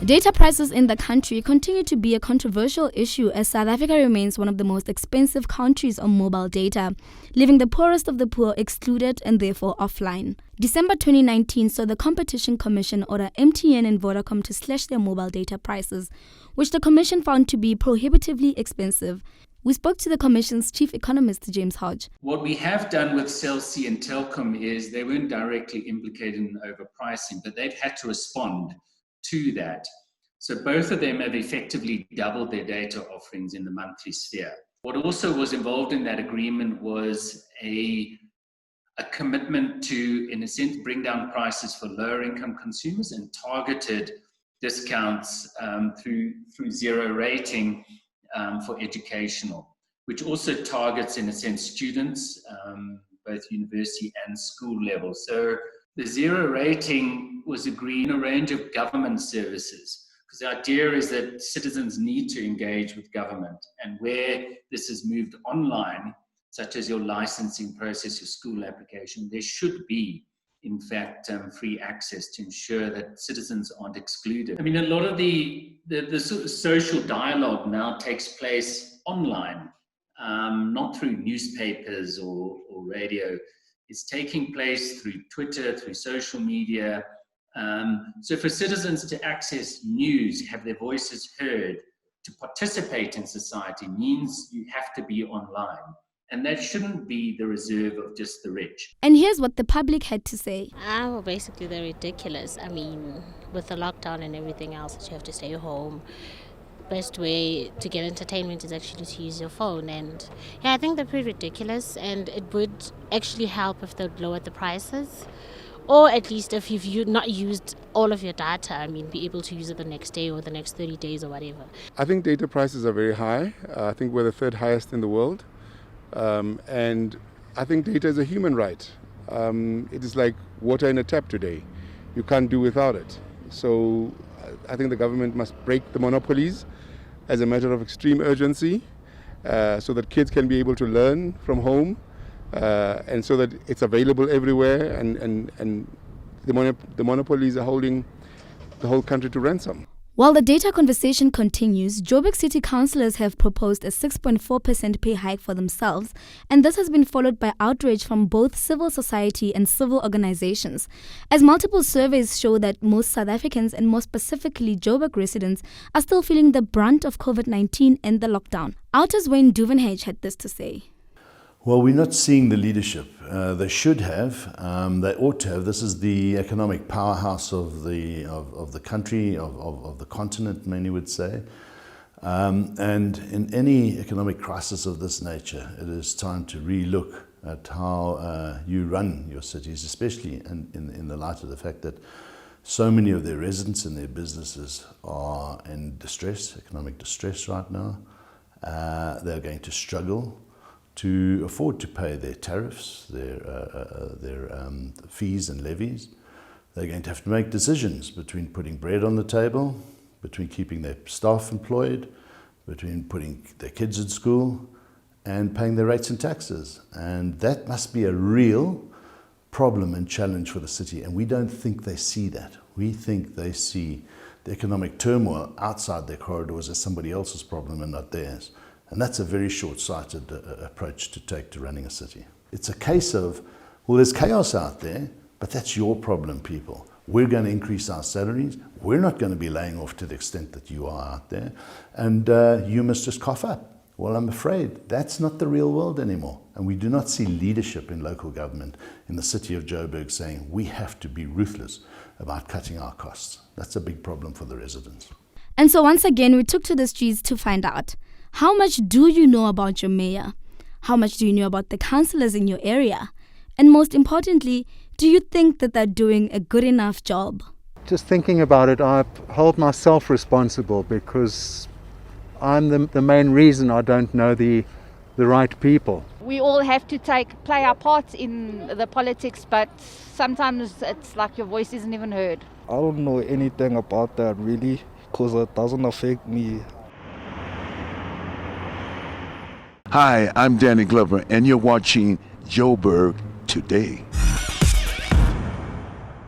Data prices in the country continue to be a controversial issue as South Africa remains one of the most expensive countries on mobile data, leaving the poorest of the poor excluded and therefore offline. December 2019 saw the Competition Commission order MTN and Vodacom to slash their mobile data prices, which the Commission found to be prohibitively expensive. We spoke to the Commission's Chief Economist, James Hodge. What we have done with Cell C and Telkom is they weren't directly implicated in overpricing, but they've had to respond to that. So both of them have effectively doubled their data offerings in the monthly sphere. What also was involved in that agreement was a commitment to, in a sense, bring down prices for lower income consumers and targeted discounts through zero rating for educational, which also targets, in a sense, students, both university and school level. So the zero rating was agreed in a range of government services, because the idea is that citizens need to engage with government, and where this is moved online, such as your licensing process, your school application, there should be, in fact, free access to ensure that citizens aren't excluded. I mean, a lot of the sort of social dialogue now takes place online, not through newspapers or radio. It's taking place through Twitter, through social media. So for citizens to access news, have their voices heard, to participate in society means you have to be online. And that shouldn't be the reserve of just the rich. And here's what the public had to say. Well, basically, they're ridiculous. I mean, with the lockdown and everything else, that you have to stay home. Best way to get entertainment is actually to use your phone. And yeah, I think they're pretty ridiculous. And it would actually help if they'd lower the prices. Or at least if you've not used all of your data, I mean, be able to use it the next day or the next 30 days or whatever. I think data prices are very high. I think we're the third highest in the world. And I think data is a human right. It is like water in a tap today. You can't do without it. So I think the government must break the monopolies as a matter of extreme urgency, so that kids can be able to learn from home, and so that it's available everywhere, and the monopolies are holding the whole country to ransom. While the data conversation continues, Joburg City councillors have proposed a 6.4% pay hike for themselves, and this has been followed by outrage from both civil society and civil organizations, as multiple surveys show that most South Africans, and more specifically Joburg residents, are still feeling the brunt of COVID-19 and the lockdown. Outer's Wayne Duvenhage had this to say. Well, we're not seeing the leadership. They should have. They ought to have. This is the economic powerhouse of the country, of the continent, many would say. And in any economic crisis of this nature, it is time to re-look at how you run your cities, especially in the light of the fact that so many of their residents and their businesses are in distress, economic distress right now. They're going to struggle to afford to pay their tariffs, their fees and levies. They're going to have to make decisions between putting bread on the table, between keeping their staff employed, between putting their kids in school and paying their rates and taxes. And that must be a real problem and challenge for the city. And we don't think they see that. We think they see the economic turmoil outside their corridors as somebody else's problem and not theirs. And that's a very short-sighted approach to take to running a city. It's a case of, well, there's chaos out there, but that's your problem, people. We're going to increase our salaries. We're not going to be laying off to the extent that you are out there. And you must just cough up. Well, I'm afraid that's not the real world anymore. And we do not see leadership in local government in the city of Joburg saying we have to be ruthless about cutting our costs. That's a big problem for the residents. And so once again, we took to the streets to find out. How much do you know about your mayor? How much do you know about the councillors in your area? And most importantly, do you think that they're doing a good enough job? Just thinking about it, I hold myself responsible because I'm the main reason I don't know the right people. We all have to play our parts in the politics, but sometimes it's like your voice isn't even heard. I don't know anything about that really, because it doesn't affect me. Hi, I'm Danny Glover, and you're watching Joburg Today.